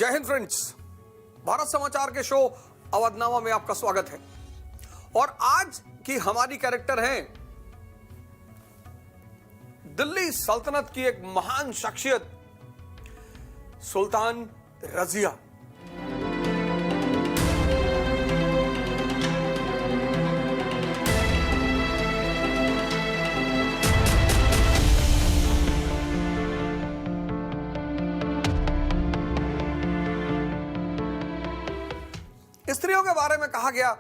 जय हिंद फ्रेंड्स, भारत समाचार के शो अवधनामा में आपका स्वागत है। और आज की हमारी कैरेक्टर हैं दिल्ली सल्तनत की एक महान शख्सियत सुल्तान रजिया। स्त्रियों के बारे में कहा गया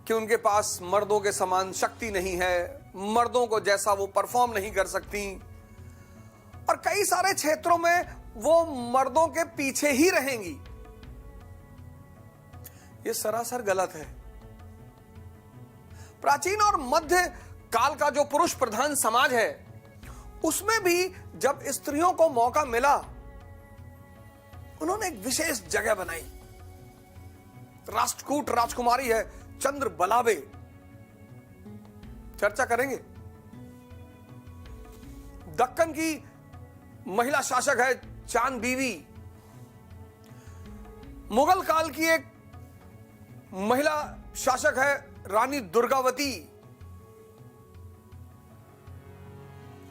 कि उनके पास मर्दों के समान शक्ति नहीं है, मर्दों को जैसा वो परफॉर्म नहीं कर सकती और कई सारे क्षेत्रों में वो मर्दों के पीछे ही रहेंगी। ये सरासर गलत है। प्राचीन और मध्य काल का जो पुरुष प्रधान समाज है उसमें भी जब स्त्रियों को मौका मिला उन्होंने एक विशेष जगह बनाई। राष्ट्रकूट राजकुमारी है चंद्र बलावे, चर्चा करेंगे। दक्कन की महिला शासक है चांद बीवी। मुगल काल की एक महिला शासक है रानी दुर्गावती।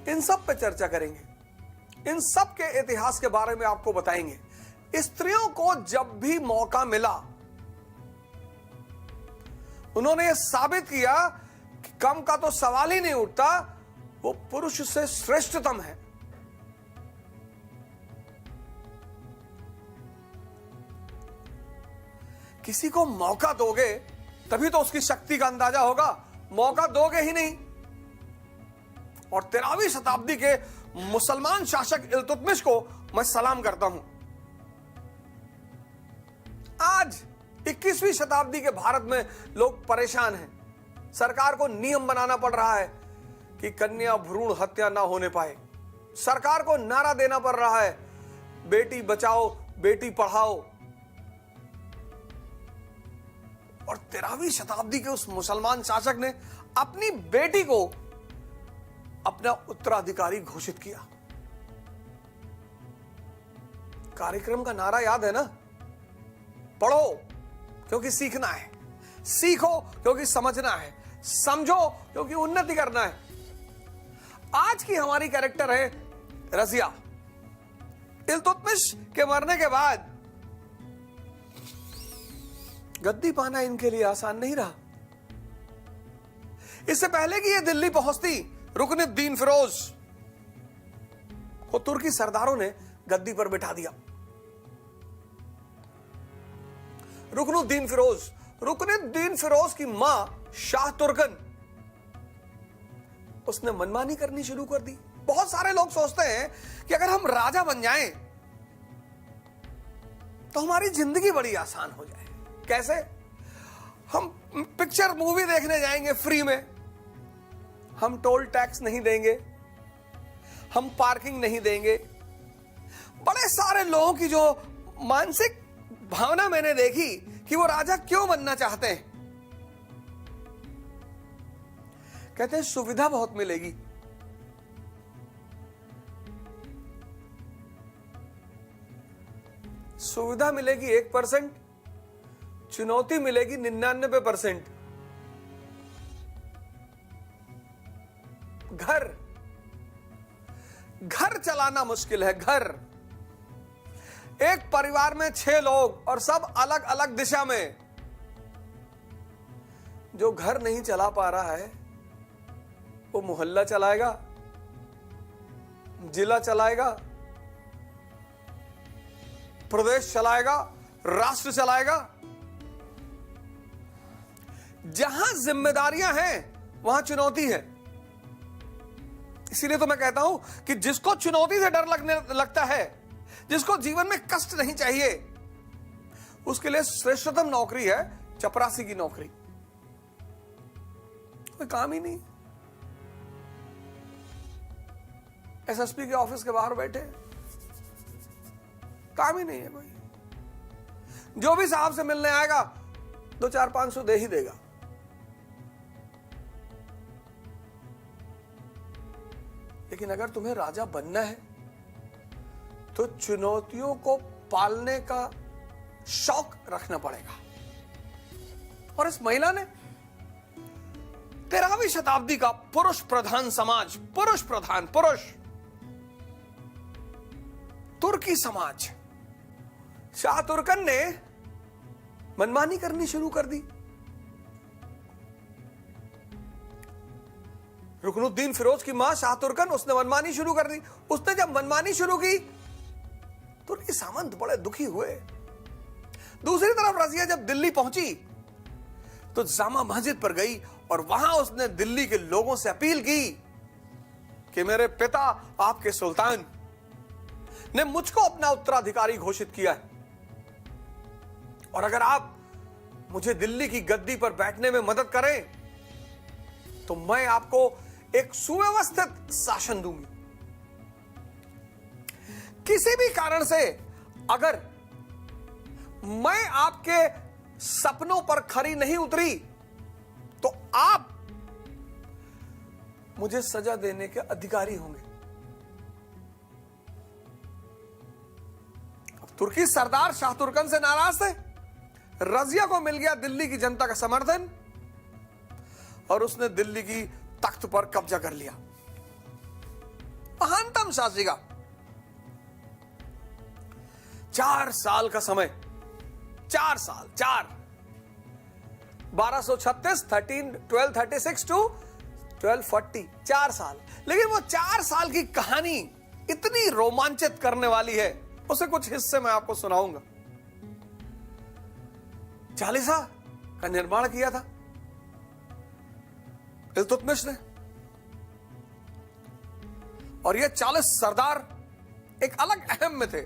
इन सब पे चर्चा करेंगे, इन सब के इतिहास के बारे में आपको बताएंगे। स्त्रियों को जब भी मौका मिला उन्होंने यह साबित किया कि कम का तो सवाल ही नहीं उठता, वो पुरुष से श्रेष्ठतम है। किसी को मौका दोगे तभी तो उसकी शक्ति का अंदाजा होगा, मौका दोगे ही नहीं। और 13वीं शताब्दी के मुसलमान शासक इल्तुतमिश को मैं सलाम करता हूं। आज 21वीं शताब्दी के भारत में लोग परेशान हैं। सरकार को नियम बनाना पड़ रहा है कि कन्या भ्रूण हत्या ना होने पाए। सरकार को नारा देना पड़ रहा है बेटी बचाओ बेटी पढ़ाओ। और 13वीं शताब्दी के उस मुसलमान शासक ने अपनी बेटी को अपना उत्तराधिकारी घोषित किया। कार्यक्रम का नारा याद है ना? पढ़ो क्योंकि सीखना है, सीखो क्योंकि समझना है, समझो क्योंकि उन्नति करना है। आज की हमारी कैरेक्टर है रजिया। इल्तुतमिश के मरने के बाद गद्दी पाना इनके लिए आसान नहीं रहा। इससे पहले कि ये दिल्ली पहुंचती, रुकनुद्दीन फिरोज को तुर्की सरदारों ने गद्दी पर बिठा दिया। रुकनुद्दीन फिरोज की मां शाह तुर्कन, उसने मनमानी करनी शुरू कर दी। बहुत सारे लोग सोचते हैं कि अगर हम राजा बन जाएं तो हमारी जिंदगी बड़ी आसान हो जाए। कैसे? हम पिक्चर मूवी देखने जाएंगे फ्री में, हम टोल टैक्स नहीं देंगे, हम पार्किंग नहीं देंगे। बड़े सारे लोगों की जो मानसिक भावना मैंने देखी कि वो राजा क्यों बनना चाहते हैं। कहते हैं सुविधा बहुत मिलेगी। सुविधा मिलेगी 1%, चुनौती मिलेगी 99%। घर चलाना मुश्किल है। घर, एक परिवार में 6 लोग और सब अलग अलग दिशा में। जो घर नहीं चला पा रहा है वो मोहल्ला चलाएगा, जिला चलाएगा, प्रदेश चलाएगा, राष्ट्र चलाएगा। जहां जिम्मेदारियां हैं वहां चुनौती है। इसीलिए तो मैं कहता हूं कि जिसको चुनौती से डर लगता है, जिसको जीवन में कष्ट नहीं चाहिए, उसके लिए श्रेष्ठतम नौकरी है चपरासी की नौकरी। कोई काम ही नहीं। एसएसपी के ऑफिस के बाहर बैठे, काम ही नहीं है कोई। जो भी साहब से मिलने आएगा 2-4-500 दे ही देगा। लेकिन अगर तुम्हें राजा बनना है तो चुनौतियों को पालने का शौक रखना पड़ेगा। और इस महिला ने 13वीं शताब्दी का पुरुष प्रधान समाज, पुरुष तुर्की समाज, शाह तुर्कन ने मनमानी करनी शुरू कर दी। रुकनुद्दीन फिरोज की मां शाह तुर्कन, उसने मनमानी शुरू कर दी। उसने जब मनमानी शुरू की, तुर्की सामंत बड़े दुखी हुए। दूसरी तरफ रजिया जब दिल्ली पहुंची तो जामा मस्जिद पर गई और वहां उसने दिल्ली के लोगों से अपील की कि मेरे पिता आपके सुल्तान ने मुझको अपना उत्तराधिकारी घोषित किया है, और अगर आप मुझे दिल्ली की गद्दी पर बैठने में मदद करें तो मैं आपको एक सुव्यवस्थित शासन दूंगी। किसी भी कारण से अगर मैं आपके सपनों पर खरी नहीं उतरी तो आप मुझे सजा देने के अधिकारी होंगे। अब तुर्की सरदार शाह तुर्कन से नाराज थे। रजिया को मिल गया दिल्ली की जनता का समर्थन और उसने दिल्ली की तख्त पर कब्जा कर लिया। महानतम शासी का 4 साल का समय, 4 साल, 1236 1236 टू 1240, 4 साल। लेकिन वो 4 साल की कहानी इतनी रोमांचित करने वाली है, उसे कुछ हिस्से में आपको सुनाऊंगा। चालीसा का निर्माण किया था इल्तुतमिश ने, और ये 40 सरदार एक अलग अहम में थे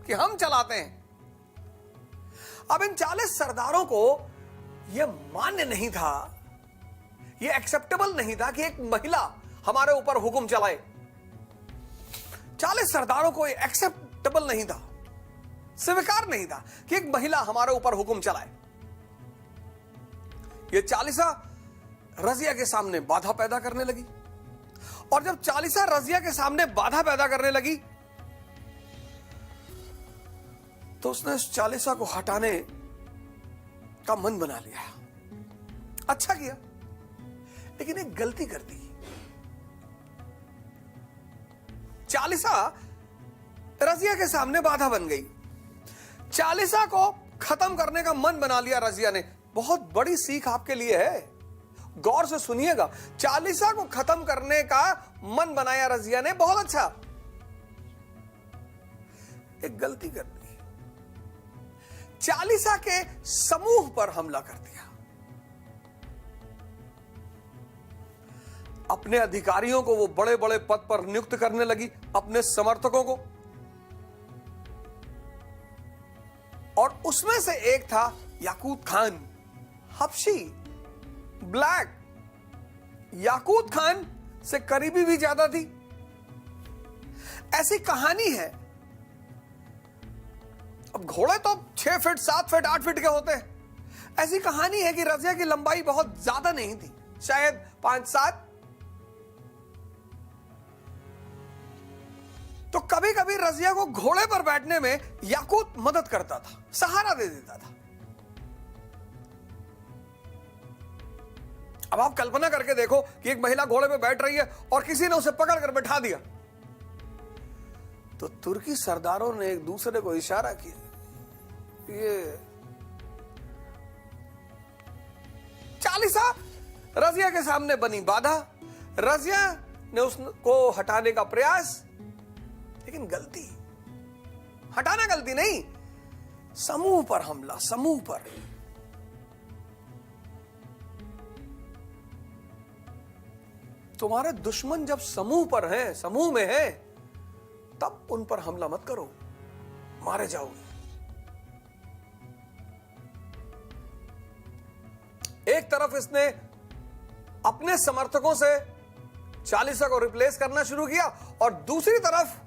कि हम चलाते हैं। अब इन 40 सरदारों को यह मान्य नहीं था, यह एक्सेप्टेबल नहीं था कि एक महिला हमारे ऊपर हुक्म चलाए। 40 सरदारों को यह एक्सेप्टेबल नहीं था, स्वीकार नहीं था कि एक महिला हमारे ऊपर हुक्म चलाए। यह चालीसा रजिया के सामने बाधा पैदा करने लगी, और जब चालीसा रजिया के सामने बाधा पैदा करने लगी तो उसने उस चालीसा को हटाने का मन बना लिया। अच्छा किया, लेकिन एक गलती कर दी। चालीसा रजिया के सामने बाधा बन गई। चालीसा को खत्म करने का मन बना लिया रजिया ने। बहुत बड़ी सीख आपके लिए है, गौर से सुनिएगा। चालीसा को खत्म करने का मन बनाया रजिया ने, बहुत अच्छा। एक गलती कर दी, चालीसा के समूह पर हमला कर दिया। अपने अधिकारियों को वो बड़े बड़े पद पर नियुक्त करने लगी, अपने समर्थकों को, और उसमें से एक था याकूत खान, हबशी, ब्लैक। याकूत खान से करीबी भी ज्यादा थी। ऐसी कहानी है, अब घोड़े तो 6 फीट 7 फीट 8 फीट के होते हैं। ऐसी कहानी है कि रजिया की लंबाई बहुत ज्यादा नहीं थी, शायद 5-7। तो कभी कभी रजिया को घोड़े पर बैठने में याकूत मदद करता था, सहारा दे देता था। अब आप कल्पना करके देखो कि एक महिला घोड़े पे बैठ रही है और किसी ने उसे पकड़कर बैठा दिया, तो तुर्की सरदारों ने एक दूसरे को इशारा किया, ये चालीसा रजिया के सामने बनी बाधा। रजिया ने उसको हटाने का प्रयास, लेकिन गलती, हटाना गलती नहीं, समूह पर हमला, समूह पर। तुम्हारे दुश्मन जब समूह पर हैं, समूह में हैं, तब उन पर हमला मत करो, मारे जाओगे। एक तरफ इसने अपने समर्थकों से चालीसा को रिप्लेस करना शुरू किया, और दूसरी तरफ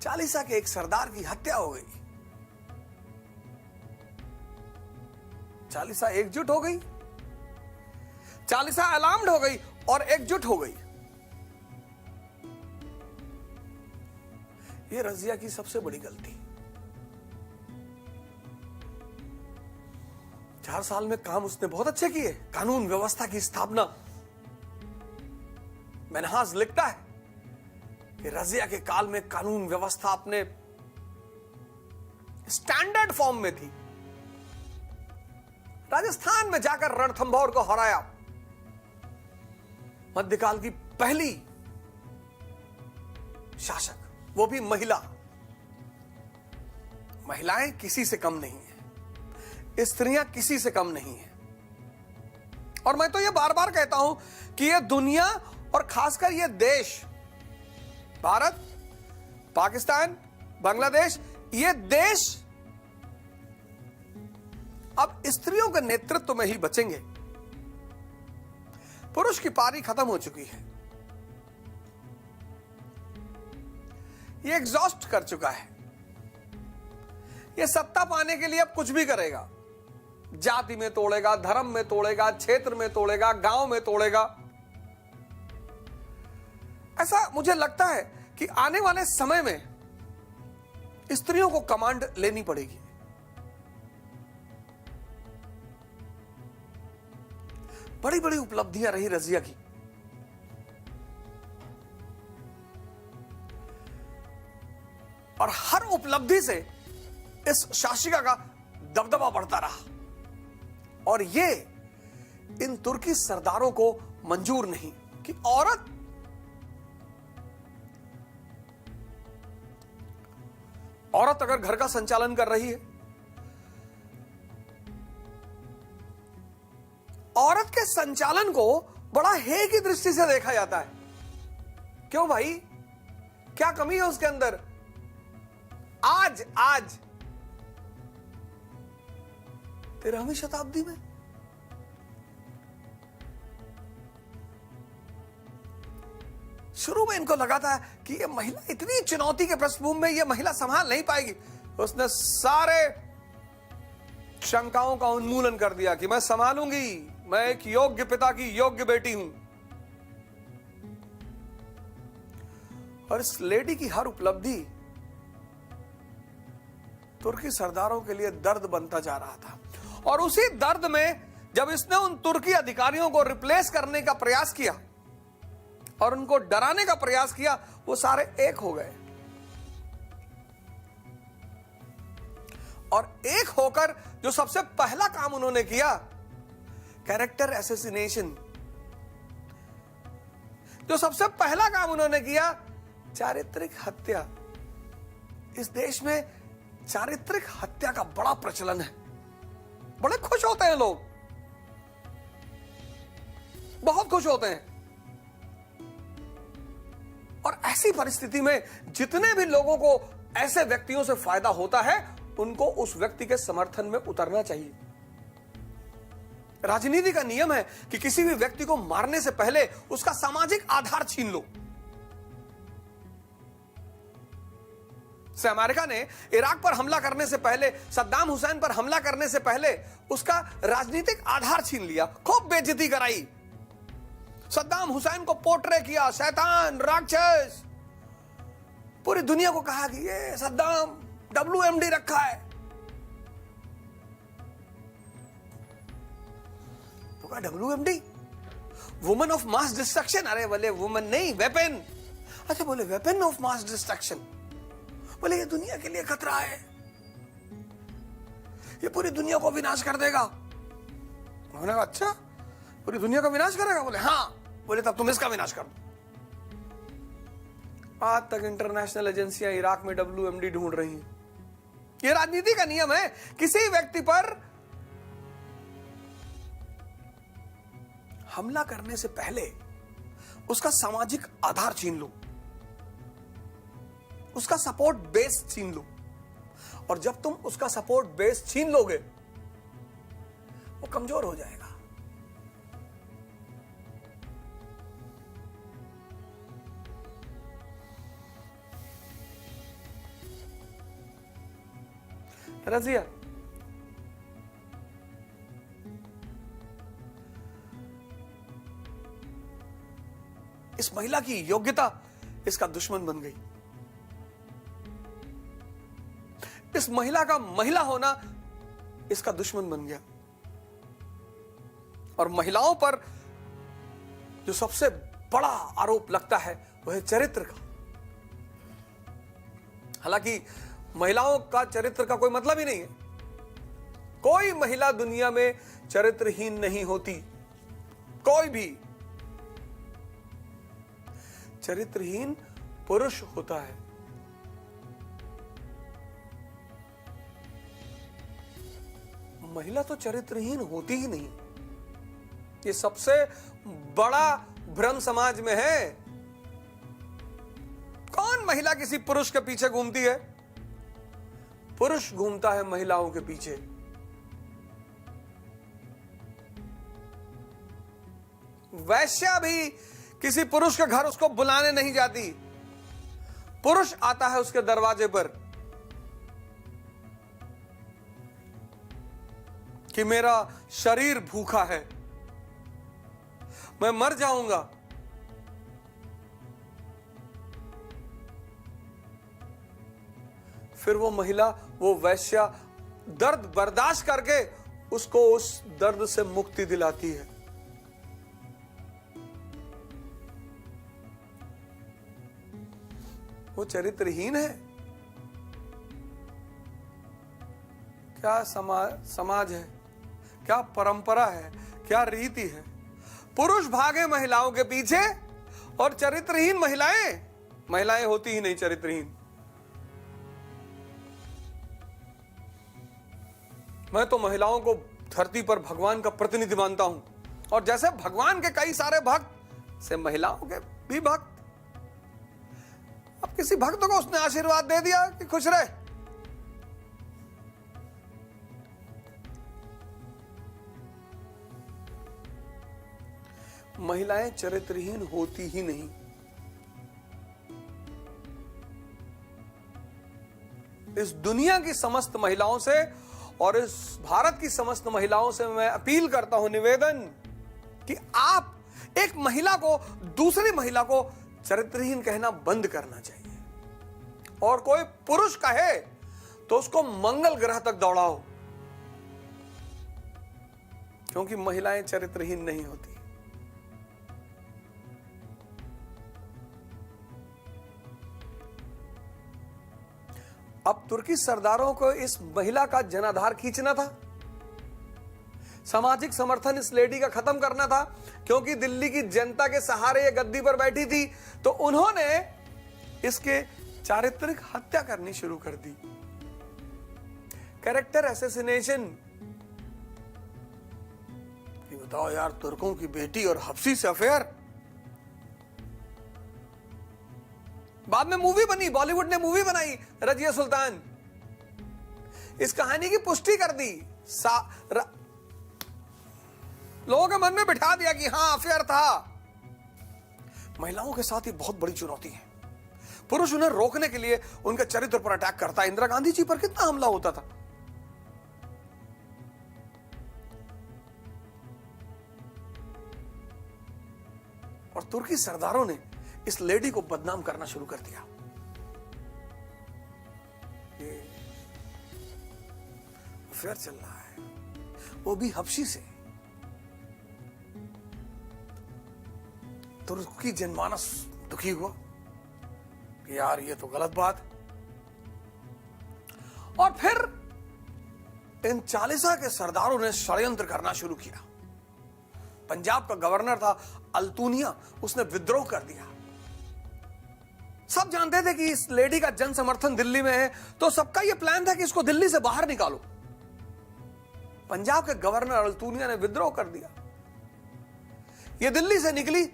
चालीसा के एक सरदार की हत्या हो गई। चालीसा एकजुट हो गई, चालीसा अलार्म्ड हो गई और एकजुट हो गई। ये रजिया की सबसे बड़ी गलती। 4 साल में काम उसने बहुत अच्छे किए, कानून व्यवस्था की स्थापना। मनहाज लिखता है कि रजिया के काल में कानून व्यवस्था अपने स्टैंडर्ड फॉर्म में थी। राजस्थान में जाकर रणथंभौर को हराया, मध्यकाल की पहली शासक, वो भी महिला। महिलाएं किसी से कम नहीं है, स्त्रियां किसी से कम नहीं है। और मैं तो ये बार बार कहता हूं कि ये दुनिया और खासकर ये देश, भारत, पाकिस्तान, बांग्लादेश, ये देश अब स्त्रियों के नेतृत्व में ही बचेंगे। पुरुष की पारी खत्म हो चुकी है, ये एग्जॉस्ट कर चुका है। ये सत्ता पाने के लिए अब कुछ भी करेगा, जाति में तोड़ेगा, धर्म में तोड़ेगा, क्षेत्र में तोड़ेगा, गांव में तोड़ेगा। ऐसा मुझे लगता है कि आने वाले समय में स्त्रियों को कमांड लेनी पड़ेगी। बड़ी बड़ी उपलब्धियां रही रजिया की। और हर उपलब्धि से इस शासिका का दबदबा बढ़ता रहा। और ये इन तुर्की सरदारों को मंजूर नहीं कि औरत अगर घर का संचालन कर रही है, औरत के संचालन को बड़ा हे की दृष्टि से देखा जाता है। क्यों भाई, क्या कमी है उसके अंदर? आज 13वीं शताब्दी में शुरू में इनको लगा था कि ये महिला इतनी चुनौती के पृष्ठभूमि में ये महिला संभाल नहीं पाएगी। उसने सारे शंकाओं का उन्मूलन कर दिया कि मैं संभालूंगी, मैं एक योग्य पिता की योग्य बेटी हूं। और इस लेडी की हर उपलब्धि तुर्की सरदारों के लिए दर्द बनता जा रहा था। और उसी दर्द में जब इसने उन तुर्की अधिकारियों को रिप्लेस करने का प्रयास किया और उनको डराने का प्रयास किया, वो सारे एक हो गए। और एक होकर जो सबसे पहला काम उन्होंने किया, कैरेक्टर असैसिनेशन। जो सबसे पहला काम उन्होंने किया, चारित्रिक हत्या। इस देश में चारित्रिक हत्या का बड़ा प्रचलन है। बड़े खुश होते हैं लोग, बहुत खुश होते हैं। और ऐसी परिस्थिति में जितने भी लोगों को ऐसे व्यक्तियों से फायदा होता है, उनको उस व्यक्ति के समर्थन में उतरना चाहिए। राजनीति का नियम है कि किसी भी व्यक्ति को मारने से पहले उसका सामाजिक आधार छीन लो। अमेरिका ने इराक पर हमला करने से पहले, सद्दाम हुसैन पर हमला करने से पहले उसका राजनीतिक आधार छीन लिया, खूब बेइज्जती कराई। सद्दाम हुसैन को पोर्ट्रे किया, शैतान, राक्षस। पूरी दुनिया को कहा कि ये सद्दाम WMD रखा है। तो कहा WMD, woman of mass destruction. अरे बोले वुमन नहीं, वेपन। अच्छा बोले वेपन ऑफ मास डिस्ट्रक्शन। बोले ये दुनिया के लिए खतरा है, ये पूरी दुनिया को विनाश कर देगा। उन्होंने कहा अच्छा, पूरी दुनिया का विनाश करेगा? बोले हाँ। बोले तब तुम इसका विनाश कर दो। आज तक इंटरनेशनल एजेंसियां इराक में WMD ढूंढ रही हैं। ये राजनीति का नियम है, किसी व्यक्ति पर हमला करने से पहले उसका सामाजिक आधार छीन लो, उसका सपोर्ट बेस छीन लो। और जब तुम उसका सपोर्ट बेस छीन लोगे, वो कमजोर हो जाएगा। रजिया इस महिला की योग्यता इसका दुश्मन बन गई। इस महिला का महिला होना इसका दुश्मन बन गया। और महिलाओं पर जो सबसे बड़ा आरोप लगता है वह है चरित्र का। हालांकि महिलाओं का चरित्र का कोई मतलब ही नहीं है। कोई महिला दुनिया में चरित्रहीन नहीं होती, कोई भी। चरित्रहीन पुरुष होता है। महिला तो चरित्रहीन होती ही नहीं। ये सबसे बड़ा भ्रम समाज में है। कौन महिला किसी पुरुष के पीछे घूमती है? पुरुष घूमता है महिलाओं के पीछे। वैश्या भी किसी पुरुष के घर उसको बुलाने नहीं जाती, पुरुष आता है उसके दरवाजे पर कि मेरा शरीर भूखा है, मैं मर जाऊंगा। फिर वो महिला, वो वैश्या दर्द बर्दाश्त करके उसको उस दर्द से मुक्ति दिलाती है। वो चरित्रहीन है। क्या समाज है, क्या परंपरा है, क्या रीति है। पुरुष भागे महिलाओं के पीछे और चरित्रहीन महिलाएं होती ही नहीं चरित्रहीन। मैं तो महिलाओं को धरती पर भगवान का प्रतिनिधि मानता हूं, और जैसे भगवान के कई सारे भक्त से महिलाओं के भी भक्त। अब किसी भक्त को उसने आशीर्वाद दे दिया कि खुश रहे। महिलाएं चरित्रहीन होती ही नहीं। इस दुनिया की समस्त महिलाओं से और इस भारत की समस्त महिलाओं से मैं अपील करता हूं, निवेदन, कि आप एक महिला को, दूसरी महिला को चरित्रहीन कहना बंद करना चाहिए। और कोई पुरुष कहे तो उसको मंगल ग्रह तक दौड़ाओ, क्योंकि महिलाएं चरित्रहीन नहीं होती। अब तुर्की सरदारों को इस महिला का जनाधार खींचना था, सामाजिक समर्थन इस लेडी का खत्म करना था, क्योंकि दिल्ली की जनता के सहारे ये गद्दी पर बैठी थी। तो उन्होंने इसके चारित्रिक हत्या करनी शुरू कर दी, कैरेक्टर असैसिनेशन। बताओ यार, तुर्कों की बेटी और हफ्सी से अफेयर। बाद में मूवी बनी, बॉलीवुड ने मूवी बनाई रजिया सुल्तान, इस कहानी की पुष्टि कर दी, लोगों के मन में बिठा दिया कि हां अफेयर था। महिलाओं के साथ ये बहुत बड़ी चुनौती है। पुरुष उन्हें रोकने के लिए उनके चरित्र पर अटैक करता है। इंदिरा गांधी जी पर कितना हमला होता था। और तुर्की सरदारों ने इस लेडी को बदनाम करना शुरू कर दिया। ये अफेयर चल रहा है, वो भी हबशी से। तुर्की जनमानस दुखी हुआ कि यार ये तो गलत बात। और फिर इन चालीसा के सरदारों ने षड्यंत्र करना शुरू किया। पंजाब का गवर्नर था अल्तुनिया, उसने विद्रोह कर दिया। सब जानते थे कि इस लेडी का जन समर्थन दिल्ली में है, तो सबका यह प्लान था कि इसको दिल्ली से बाहर निकालो। पंजाब के गवर्नर अल्तुनिया ने विद्रोह कर दिया। यह दिल्ली से निकली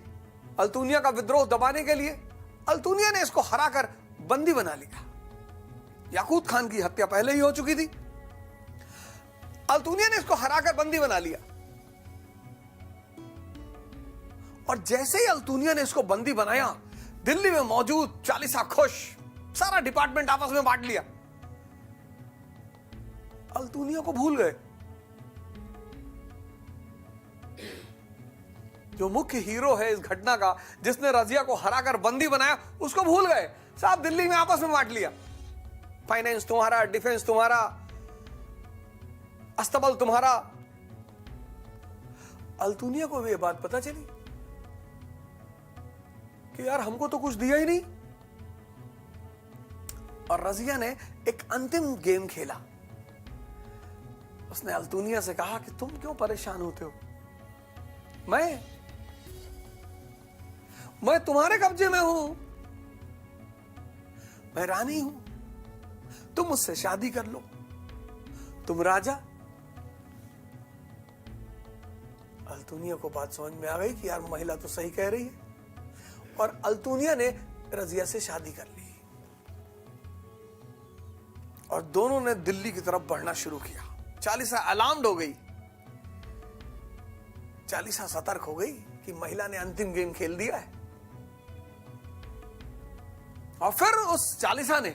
अल्तुनिया का विद्रोह दबाने के लिए। अल्तुनिया ने इसको हराकर बंदी बना लिया। याकूत खान की हत्या पहले ही हो चुकी थी। अल्तुनिया ने इसको हराकर बंदी बना लिया। और जैसे ही अल्तुनिया ने इसको बंदी बनाया, दिल्ली में मौजूद चालीसा खुश, सारा डिपार्टमेंट आपस में बांट लिया। अल्तुनिया को भूल गए। जो मुख्य हीरो है इस घटना का, जिसने रजिया को हराकर बंदी बनाया, उसको भूल गए। सब दिल्ली में आपस में बांट लिया। फाइनेंस तुम्हारा, डिफेंस तुम्हारा, अस्तबल तुम्हारा। अल्तुनिया को भी ये बात पता चली कि यार हमको तो कुछ दिया ही नहीं। और रजिया ने एक अंतिम गेम खेला। उसने अल्तुनिया से कहा कि तुम क्यों परेशान होते हो, मैं तुम्हारे कब्जे में हूं, मैं रानी हूं, तुम मुझसे शादी कर लो, तुम राजा। अल्तुनिया को बात समझ में आ गई कि यार महिला तो सही कह रही है, और अल्तुनिया ने रजिया से शादी कर ली और दोनों ने दिल्ली की तरफ बढ़ना शुरू किया। चालीसा अलार्म्ड हो गई, चालीसा सतर्क हो गई कि महिला ने अंतिम गेम खेल दिया है। और फिर उस चालीसा ने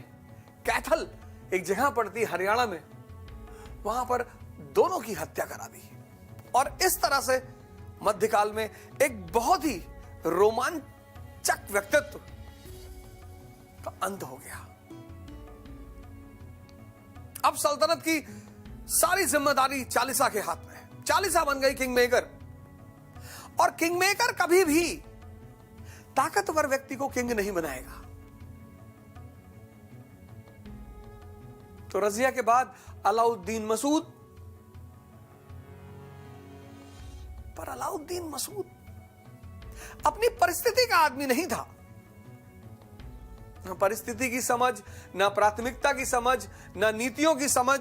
कैथल, एक जगह पड़ती हरियाणा में, वहां पर दोनों की हत्या करा दी। और इस तरह से मध्यकाल में एक बहुत ही रोमांचक व्यक्तित्व का अंत हो गया। अब सल्तनत की सारी जिम्मेदारी चालीसा के हाथ में है। चालीसा बन गई किंग मेकर, और किंग मेकर कभी भी ताकतवर व्यक्ति को किंग नहीं बनाएगा। तो रजिया के बाद अलाउद्दीन मसूद, पर अलाउद्दीन मसूद अपनी परिस्थिति का आदमी नहीं था। न परिस्थिति की समझ, न प्राथमिकता की समझ, न नीतियों की समझ।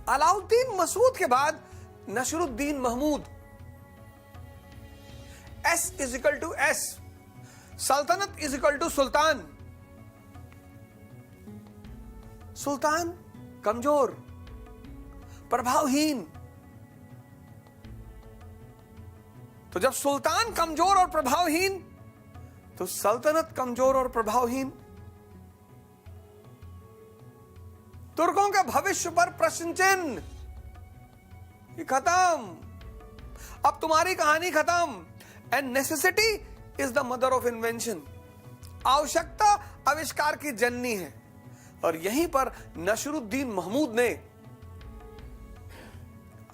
अलाउद्दीन मसूद के बाद Nasiruddin Mahmud, S is equal to S, सल्तनत इज इक्वल टू सुल्तान। सुल्तान कमजोर, प्रभावहीन। तो जब सुल्तान कमजोर और प्रभावहीन, तो सल्तनत कमजोर और प्रभावहीन। तुर्कों के भविष्य पर प्रश्न चिन्ह, ये खत्म। अब तुम्हारी कहानी खत्म। And necessity is the mother of invention. आवश्यकता आविष्कार की जननी है। और यहीं पर नसरुद्दीन महमूद ने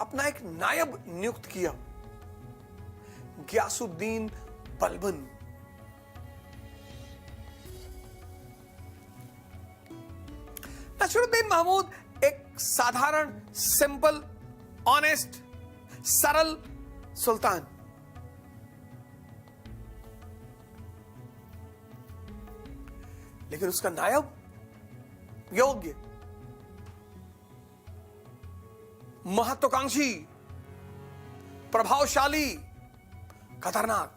अपना एक नायब नियुक्त किया, गियासुद्दीन बलबन। नसरुद्दीन महमूद एक साधारण, सिंपल, ऑनेस्ट, सरल सुल्तान। लेकिन उसका नायब योग्य, महत्वाकांक्षी, प्रभावशाली, खतरनाक।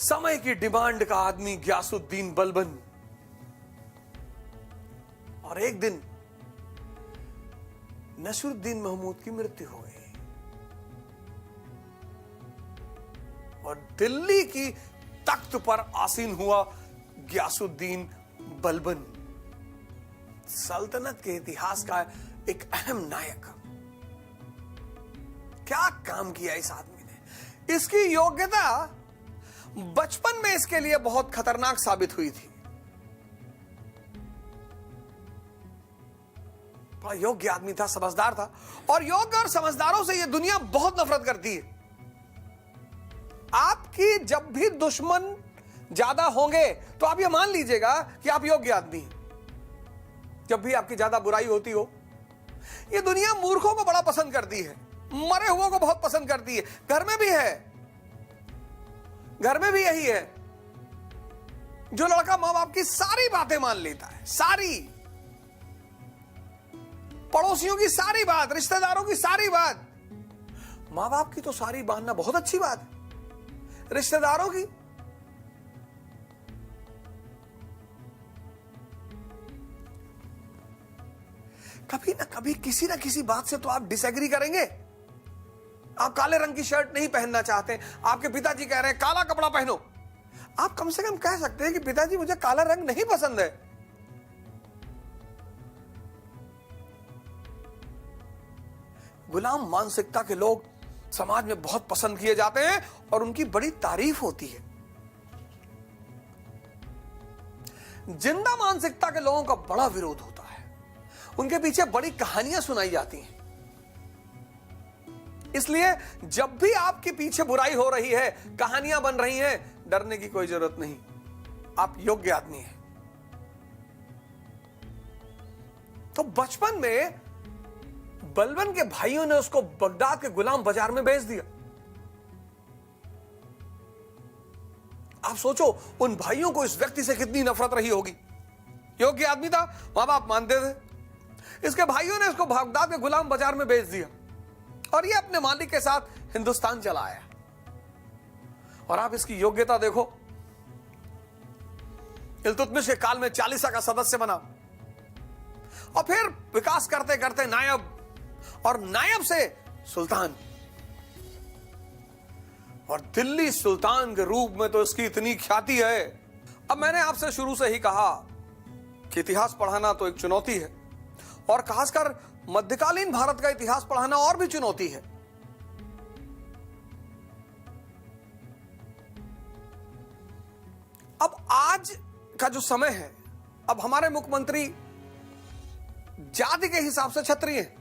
समय की डिमांड का आदमी गियासुद्दीन बलबन। और एक दिन नसरुद्दीन महमूद की मृत्यु हो गई और दिल्ली की तख्त पर आसीन हुआ गियासुद्दीन बलबन, सल्तनत के इतिहास का एक अहम नायक। क्या काम किया इस आदमी ने। इसकी योग्यता बचपन में इसके लिए बहुत खतरनाक साबित हुई थी। बड़ा योग्य आदमी था, समझदार था, और योग्य और समझदारों से यह दुनिया बहुत नफरत करती है। आपकी जब भी दुश्मन ज्यादा होंगे तो आप यह मान लीजिएगा कि आप योग्य आदमी हैं। जब भी आपकी ज्यादा बुराई होती हो, यह दुनिया मूर्खों को बड़ा पसंद करती है, मरे हुओं को बहुत पसंद करती है। घर में भी है, घर में भी यही है। जो लड़का मां बाप की सारी बातें मान लेता है, सारी, पड़ोसियों की सारी बात, रिश्तेदारों की सारी बात। मां बाप की तो सारी मानना बहुत अच्छी बात है, रिश्तेदारों की। कभी ना कभी किसी ना किसी बात से तो आप डिसएग्री करेंगे। आप काले रंग की शर्ट नहीं पहनना चाहते, आपके पिताजी कह रहे हैं काला कपड़ा पहनो। आप कम से कम कह सकते हैं कि पिताजी मुझे काला रंग नहीं पसंद है। गुलाम मानसिकता के लोग समाज में बहुत पसंद किए जाते हैं और उनकी बड़ी तारीफ होती है। जिंदा मानसिकता के लोगों का बड़ा विरोध होता है, उनके पीछे बड़ी कहानियां सुनाई जाती हैं। इसलिए जब भी आपके पीछे बुराई हो रही है, कहानियां बन रही हैं, डरने की कोई जरूरत नहीं। आप योग्य आदमी हैं। तो बचपन में बलबन के भाइयों ने उसको बगदाद के गुलाम बाजार में बेच दिया। आप सोचो उन भाइयों को इस व्यक्ति से कितनी नफरत रही होगी। योग्य आदमी था, मां बाप मानते थे। इसके भाइयों ने इसको बगदाद के गुलाम बाजार में बेच दिया और ये अपने मालिक के साथ हिंदुस्तान चला आया। और आप इसकी योग्यता देखो, इल्तुतमिश के काल में चालीसा का सदस्य बना और फिर विकास करते करते नायब, और नायब से सुल्तान, और दिल्ली सुल्तान के रूप में तो इसकी इतनी ख्याति है। अब मैंने आपसे शुरू से ही कहा कि इतिहास पढ़ाना तो एक चुनौती है, और खासकर मध्यकालीन भारत का इतिहास पढ़ाना और भी चुनौती है। अब आज का जो समय है, अब हमारे मुख्यमंत्री जाति के हिसाब से क्षत्रिय हैं।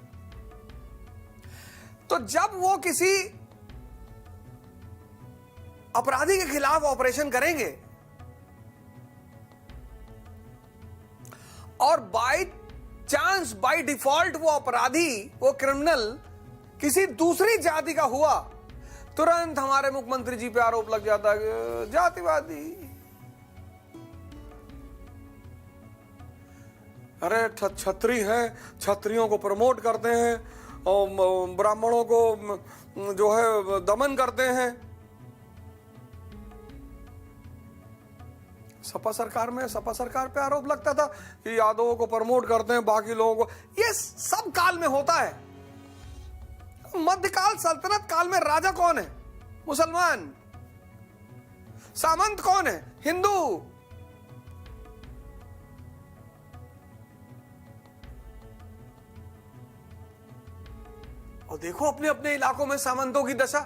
तो जब वो किसी अपराधी के खिलाफ ऑपरेशन करेंगे और बाय चांस, बाय डिफॉल्ट वो अपराधी, वो क्रिमिनल किसी दूसरी जाति का हुआ, तुरंत हमारे मुख्यमंत्री जी पे आरोप लग जाता है जातिवादी। अरे छत्री हैं, छत्रियों को प्रमोट करते हैं और ब्राह्मणों को जो है दमन करते हैं। सपा सरकार पे आरोप लगता था कि यादवों को प्रमोट करते हैं, बाकी लोगों को। ये सब काल में होता है। मध्यकाल सल्तनत काल में राजा कौन है? मुसलमान। सामंत कौन है? हिंदू। और देखो अपने अपने इलाकों में सामंतों की दशा।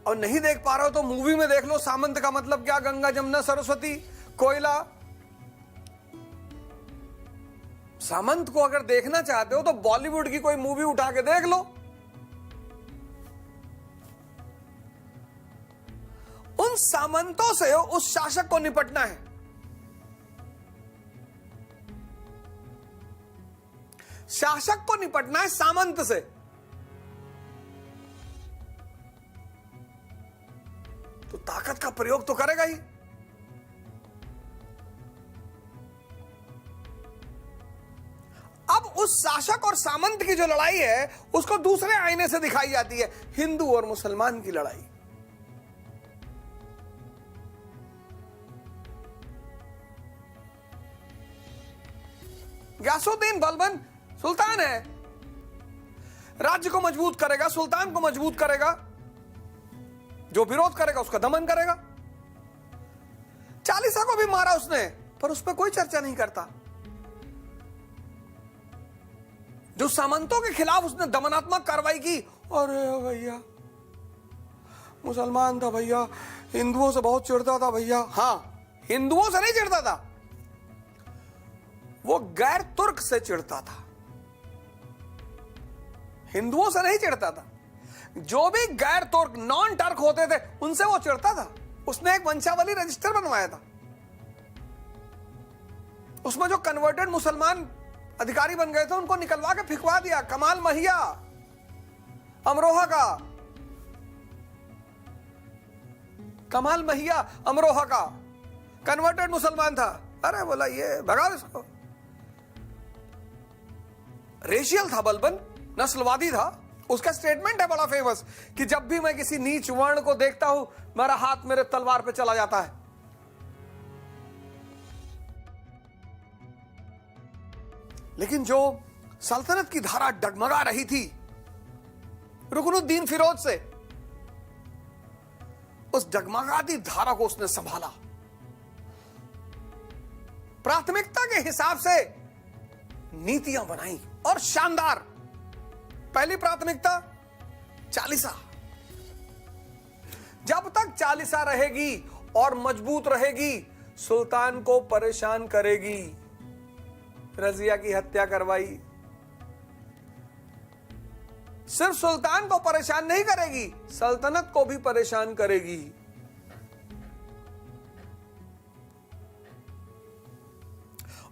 और नहीं देख पा रहे हो तो मूवी में देख लो, सामंत का मतलब क्या? गंगा, जमुना, सरस्वती, कोयला। सामंत को अगर देखना चाहते हो तो बॉलीवुड की कोई मूवी उठा के देख लो। उन सामंतों से उस शासक को निपटना है। शासक को निपटना है सामंत से। तो ताकत का प्रयोग तो करेगा ही। अब उस शासक और सामंत की जो लड़ाई है उसको दूसरे आईने से दिखाई जाती है, हिंदू और मुसलमान की लड़ाई। गयासुद्दीन बलबन सुल्तान है, राज्य को मजबूत करेगा, सुल्तान को मजबूत करेगा, जो विरोध करेगा उसका दमन करेगा। चालीसा को भी मारा उसने, पर उस पर कोई चर्चा नहीं करता। जो सामंतों के खिलाफ उसने दमनात्मक कार्रवाई की, अरे भैया मुसलमान था भैया, हिंदुओं से बहुत चिढ़ता था भैया। हां, हिंदुओं से नहीं चिढ़ता था, वो गैर तुर्क से चिढ़ता था, हिंदुओं से नहीं चिढ़ता था। जो भी गैर तुर्क, नॉन टर्क होते थे उनसे वो चिढ़ता था। उसने एक वंशावली रजिस्टर बनवाया था, उसमें जो कन्वर्टेड मुसलमान अधिकारी बन गए थे उनको निकलवा के फिकवा दिया। कमाल महिया अमरोहा का, कमाल महिया अमरोहा का कन्वर्टेड मुसलमान था। अरे बोला ये भगा इसको। रेशियल था बलबन, नस्लवादी था। उसका स्टेटमेंट है बड़ा फेमस कि जब भी मैं किसी नीच वर्ण को देखता हूं मेरा हाथ मेरे तलवार पे चला जाता है। लेकिन जो सल्तनत की धारा डगमगा रही थी रुकनुद्दीन फिरोज से, उस डगमगाती धारा को उसने संभाला। प्राथमिकता के हिसाब से नीतियां बनाई और शानदार पहली प्राथमिकता चालीसा। जब तक चालीसा रहेगी और मजबूत रहेगी, सुल्तान को परेशान करेगी। रजिया की हत्या करवाई, सिर्फ सुल्तान को परेशान नहीं करेगी, सल्तनत को भी परेशान करेगी।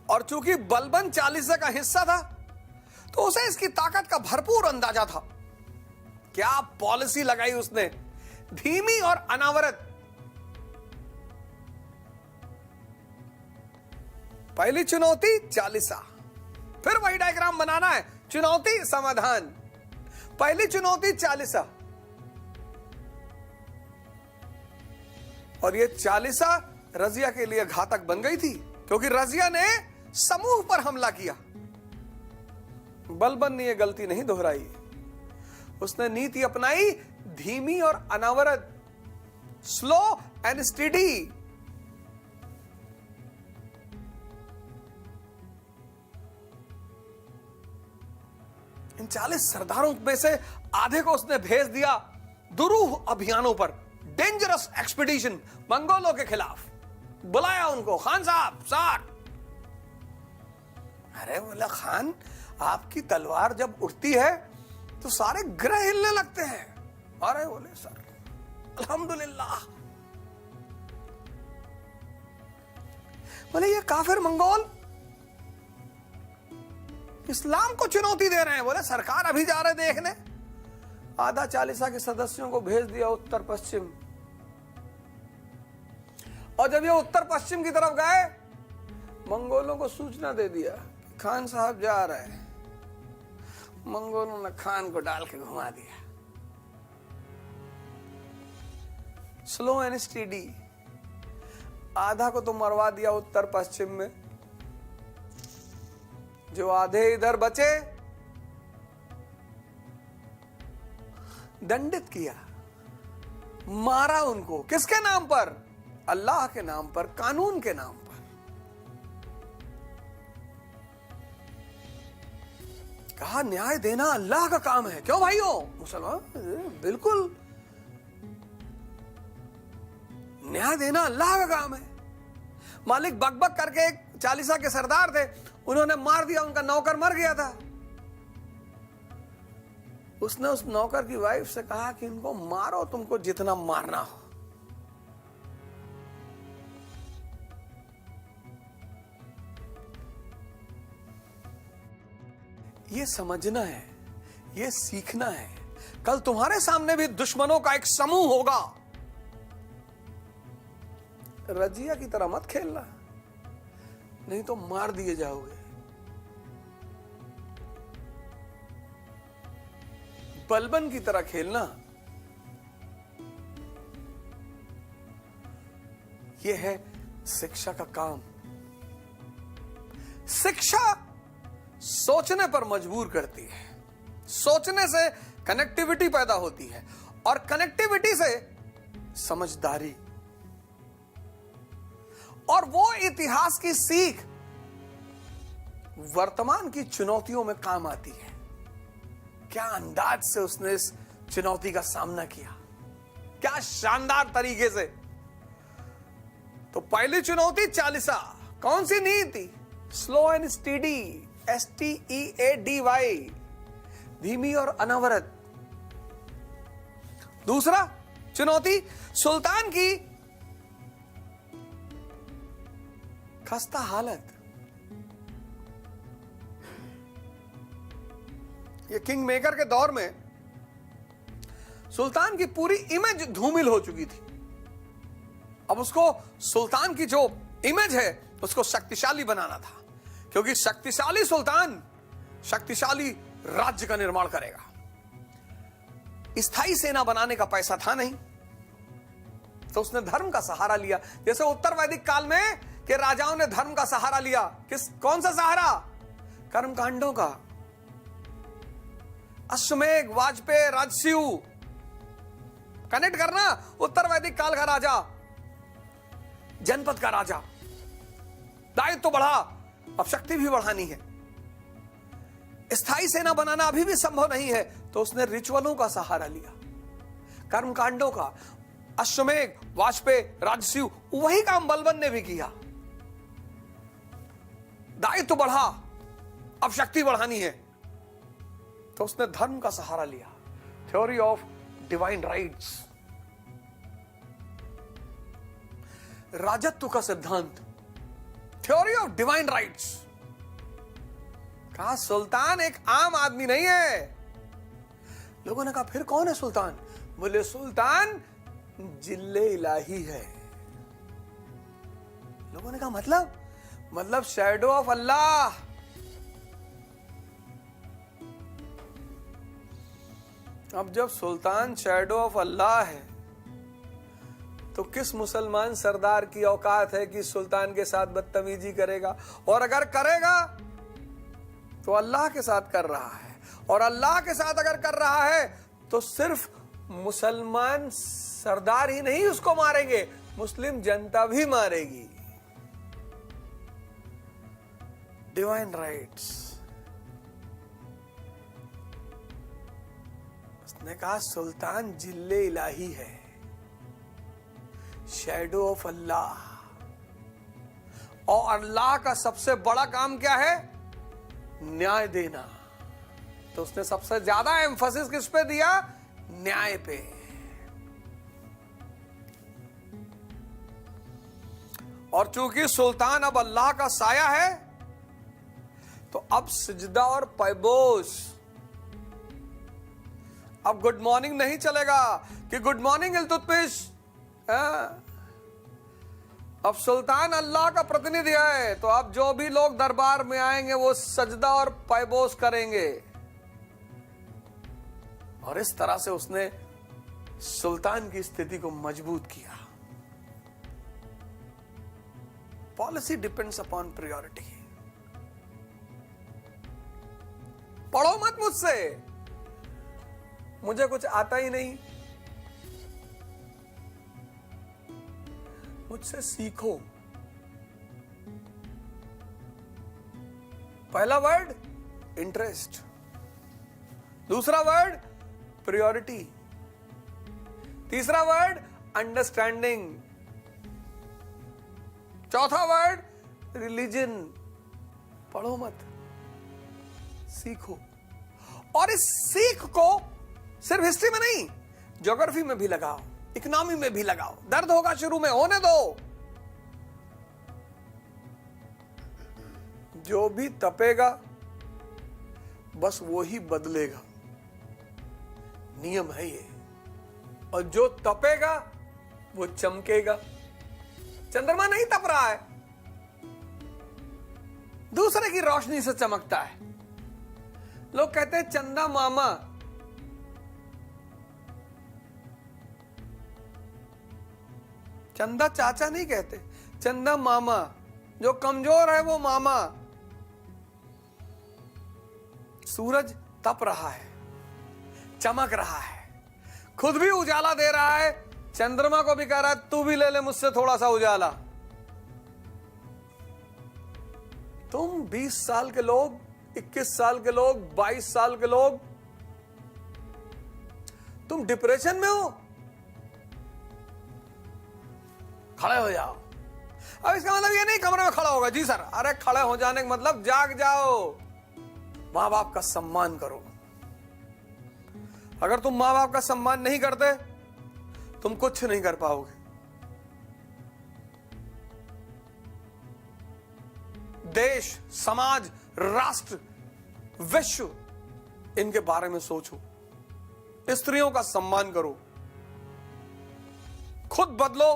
और चूंकि बलबन चालीसा का हिस्सा था, तो उसे इसकी ताकत का भरपूर अंदाजा था। क्या पॉलिसी लगाई उसने, धीमी और अनावरत। पहली चुनौती चालीसा, फिर वही डायग्राम बनाना है, चुनौती समाधान। पहली चुनौती चालीसा, और ये चालीसा रजिया के लिए घातक बन गई थी, क्योंकि रजिया ने समूह पर हमला किया। बलबन ने यह गलती नहीं दोहराई, उसने नीति अपनाई धीमी और अनावरत, स्लो एंड स्टेडी। इन 40 सरदारों में से आधे को उसने भेज दिया दुरूह अभियानों पर, डेंजरस एक्सपीडिशन, मंगोलों के खिलाफ। बुलाया उनको, खान साहब सर। अरे बोला, खान आपकी तलवार जब उठती है तो सारे ग्रह हिलने लगते हैं। अरे बोले, सर अल्हम्दुलिल्लाह। बोले, ये काफिर मंगोल इस्लाम को चुनौती दे रहे हैं। बोले, सरकार अभी जा रहे देखने। आधा चालीसा के सदस्यों को भेज दिया उत्तर पश्चिम, और जब ये उत्तर पश्चिम की तरफ गए, मंगोलों को सूचना दे दिया खान साहब जा रहे हैं। मंगोलों ने खान को डाल के घुमा दिया, स्लो एंड स्टेडी। आधा को तो मरवा दिया उत्तर पश्चिम में, जो आधे इधर बचे दंडित किया, मारा उनको। किसके नाम पर? अल्लाह के नाम पर, कानून के नाम पर। कहा, न्याय देना अल्लाह का काम है। क्यों भाइयों? मुसलमान, बिल्कुल, न्याय देना अल्लाह का काम है। मालिक बकबक करके एक चालीसा के सरदार थे, उन्होंने मार दिया, उनका नौकर मर गया था। उसने उस नौकर की वाइफ से कहा कि इनको मारो, तुमको जितना मारना हो। ये समझना है, ये सीखना है। कल तुम्हारे सामने भी दुश्मनों का एक समूह होगा। रजिया की तरह मत खेलना, नहीं तो मार दिए जाओगे। बलबन की तरह खेलना, यह है शिक्षा का काम। शिक्षा सोचने पर मजबूर करती है, सोचने से कनेक्टिविटी पैदा होती है, और कनेक्टिविटी से समझदारी, और वो इतिहास की सीख वर्तमान की चुनौतियों में काम आती है। क्या अंदाज से उसने इस चुनौती का सामना किया, क्या शानदार तरीके से। तो पहली चुनौती चालीसा, कौन सी नीति? स्लो एंड स्टेडी, STEADY, धीमी और अनवरत। दूसरा चुनौती सुल्तान की खस्ता हालत। ये किंग मेकर के दौर में सुल्तान की पूरी इमेज धूमिल हो चुकी थी। अब उसको सुल्तान की जो इमेज है उसको शक्तिशाली बनाना था, क्योंकि शक्तिशाली सुल्तान शक्तिशाली राज्य का निर्माण करेगा। स्थायी सेना बनाने का पैसा था नहीं, तो उसने धर्म का सहारा लिया। जैसे उत्तर वैदिक काल में कि राजाओं ने धर्म का सहारा लिया। कौन सा सहारा? कर्मकांडों का। अश्वमेध, वाजपेयी, राजस्यु, कनेक्ट करना। उत्तर वैदिक काल का राजा, जनपद का राजा, दायित्व तो बढ़ा, अब शक्ति भी बढ़ानी है। स्थायी सेना बनाना अभी भी संभव नहीं है, तो उसने रिचुअलों का सहारा लिया, कर्मकांडों का। अश्वमेध, वाजपेयी, राजसूय, वही काम बलबन ने भी किया। दायित्व बढ़ा, अब शक्ति बढ़ानी है, तो उसने धर्म का सहारा लिया। थ्योरी ऑफ डिवाइन राइट्स, राजत्व का सिद्धांत, थ्योरी ऑफ डिवाइन राइट्स। कहा सुल्तान एक आम आदमी नहीं है। लोगों ने कहा फिर कौन है सुल्तान? बोले सुल्तान जिल्ले इलाही है। लोगों ने कहा मतलब शैडो ऑफ अल्लाह। अब जब सुल्तान शैडो ऑफ अल्लाह है, तो किस मुसलमान सरदार की औकात है कि सुल्तान के साथ बदतमीजी करेगा? और अगर करेगा तो अल्लाह के साथ कर रहा है, और अल्लाह के साथ अगर कर रहा है तो सिर्फ मुसलमान सरदार ही नहीं उसको मारेंगे, मुस्लिम जनता भी मारेगी। Divine rights. उसने कहा सुल्तान जिल्ले इलाही है, शैडो ऑफ अल्लाह। और अल्लाह का सबसे बड़ा काम क्या है? न्याय देना। तो उसने सबसे ज्यादा एम्फसिस किस पे दिया? न्याय पे। और चूंकि सुल्तान अब अल्लाह का साया है, तो अब सिजदा और पैबोस। अब गुड मॉर्निंग नहीं चलेगा कि गुड मॉर्निंग इल्तुतमिश। अब सुल्तान अल्लाह का प्रतिनिधि है, तो अब जो भी लोग दरबार में आएंगे वो सजदा और पैबोस करेंगे। और इस तरह से उसने सुल्तान की स्थिति को मजबूत किया। Policy depends upon priority. पढ़ो मत मुझसे, मुझे कुछ आता ही नहीं। मुझसे सीखो। पहला वर्ड इंटरेस्ट, दूसरा वर्ड प्रायोरिटी, तीसरा वर्ड अंडरस्टैंडिंग, चौथा वर्ड रिलीजन। पढ़ो मत, सीखो। और इस सीख को सिर्फ हिस्ट्री में नहीं, ज्योग्राफी में भी लगाओ, इकोनॉमी में भी लगाओ। दर्द होगा शुरू में, होने दो। जो भी तपेगा बस वो ही बदलेगा, नियम है ये। और जो तपेगा वो चमकेगा। चंद्रमा नहीं तप रहा है, दूसरे की रोशनी से चमकता है। लोग कहते हैं चंदा मामा। चंदा चाचा नहीं कहते, चंदा मामा। जो कमजोर है वो मामा। सूरज तप रहा है, चमक रहा है, खुद भी उजाला दे रहा है, चंद्रमा को भी कह रहा है तू भी ले ले मुझसे थोड़ा सा उजाला। तुम 20 साल के लोग, 21 साल के लोग, 22 साल के लोग, तुम डिप्रेशन में हो, खड़े हो जाओ। अब इसका मतलब ये नहीं कमरे में खड़ा होगा। जी सर, अरे खड़े हो जाने का मतलब जाग जाओ, मां बाप का सम्मान करो। अगर तुम मां बाप का सम्मान नहीं करते, तुम कुछ नहीं कर पाओगे। देश, समाज, राष्ट्र, विश्व, इनके बारे में सोचो। स्त्रियों का सम्मान करो, खुद बदलो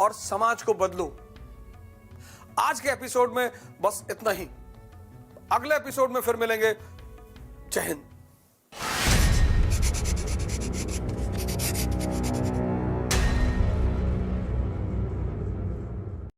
और समाज को बदलो। आज के एपिसोड में बस इतना ही। अगले एपिसोड में फिर मिलेंगे। जय हिंद।